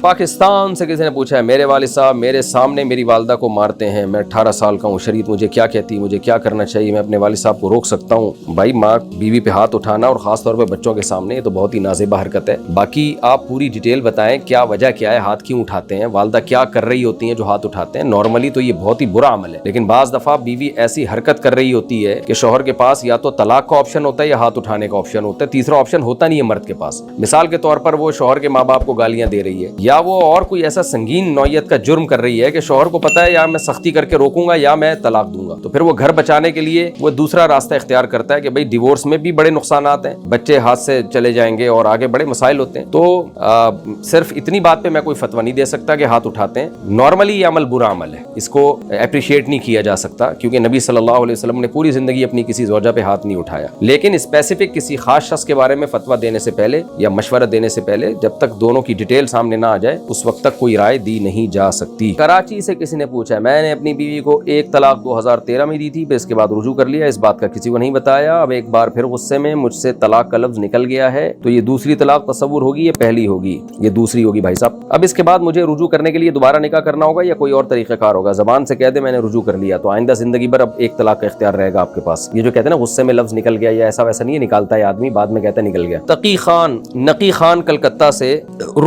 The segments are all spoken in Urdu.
پاکستان سے کسی نے پوچھا ہے میرے والد صاحب میرے سامنے میری والدہ کو مارتے ہیں، میں 18 سال کا ہوں، شریعت مجھے کیا کہتی، مجھے کیا کرنا چاہیے، میں اپنے والد صاحب کو روک سکتا ہوں؟ بھائی ماں بیوی پہ ہاتھ اٹھانا اور خاص طور پہ بچوں کے سامنے یہ تو بہت ہی نازیبہ حرکت ہے۔ باقی آپ پوری ڈیٹیل بتائیں کیا وجہ کیا ہے، ہاتھ کیوں اٹھاتے ہیں، والدہ کیا کر رہی ہوتی ہیں جو ہاتھ اٹھاتے ہیں؟ نارملی تو یہ بہت ہی برا عمل ہے، لیکن بعض دفعہ بیوی ایسی حرکت کر رہی ہوتی ہے کہ شوہر کے پاس یا تو طلاق کا آپشن ہوتا ہے یا ہاتھ اٹھانے کا آپشن ہوتا ہے، تیسرا آپشن ہوتا نہیں ہے مرد کے پاس۔ مثال کے طور پر وہ شوہر کے ماں باپ کو گالیاں دے رہی ہے، یا وہ اور کوئی ایسا سنگین نوعیت کا جرم کر رہی ہے کہ شوہر کو پتا ہے یا میں سختی کر کے روکوں گا یا میں طلاق دوں گا، تو پھر وہ گھر بچانے کے لیے وہ دوسرا راستہ اختیار کرتا ہے کہ بھئی ڈیورس میں بھی بڑے نقصانات ہیں، بچے ہاتھ سے چلے جائیں گے اور آگے بڑے مسائل ہوتے ہیں۔ تو صرف اتنی بات پہ میں کوئی فتویٰ نہیں دے سکتا کہ ہاتھ اٹھاتے ہیں، نارملی یہ عمل برا عمل ہے، اس کو اپریشیٹ نہیں کیا جا سکتا، کیونکہ نبی صلی اللہ علیہ وسلم نے پوری زندگی اپنی کسی زوجہ پہ ہاتھ نہیں اٹھایا۔ لیکن اسپیسیفک کسی خاص شخص کے بارے میں فتویٰ دینے سے پہلے یا مشورہ دینے سے پہلے جب تک دونوں کی ڈیٹیل سامنے نہ آ جائے اس وقت تک کوئی رائے دی نہیں جا سکتی۔ کراچی سے کسی نے پوچھا ہے میں نے اپنی بیوی کو ایک طلاق 2013 میں دی تھی، پھر اس کے بعد رجوع کر لیا، اس بات کا کسی کو نہیں بتایا، اب ایک بار پھر غصے میں مجھ سے طلاق کا لفظ نکل گیا ہے، تو یہ دوسری طلاق تصور ہوگی یا پہلی ہوگی؟ یہ دوسری ہوگی بھائی صاحب۔ اب اس کے بعد مجھے رجوع کرنے کے لیے دوبارہ نکاح کرنا ہوگا یا کوئی اور طریقہ کار ہوگا؟ زبان سے کہہ دے میں نے رجوع کر لیا تو آئندہ زندگی بھر اب ایک طلاق کا اختیار رہے گا آپ کے پاس۔ یہ جو کہتے ہیں نا غصے میں لفظ نکل گیا، یا ایسا ویسا نہیں ہے، نکالتا ہے آدمی بعد میں کہتا ہے نکل گیا۔ نقی خان کلکتہ سے،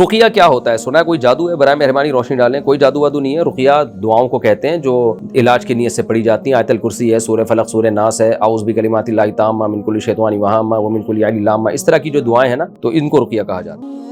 رقیہ کیا ہوتا ہے؟ سنا ہے کوئی جادو ہے؟ برائے مہربانی روشنی ڈالیں۔ کوئی جادو وادو نہیں ہے، رقیہ دعاؤں کو کہتے ہیں جو علاج کی نیت سے پڑھی جاتی ہیں۔ آیت الکرسی ہے، سورہ فلق، سورہ ناس ہے، اعوذ بکلمات اللہ التامہ من کل شیطان وہامہ ومن کل عین لامہ، اس طرح کی جو دعائیں ہیں نا تو ان کو رقیہ کہا جاتا ہے۔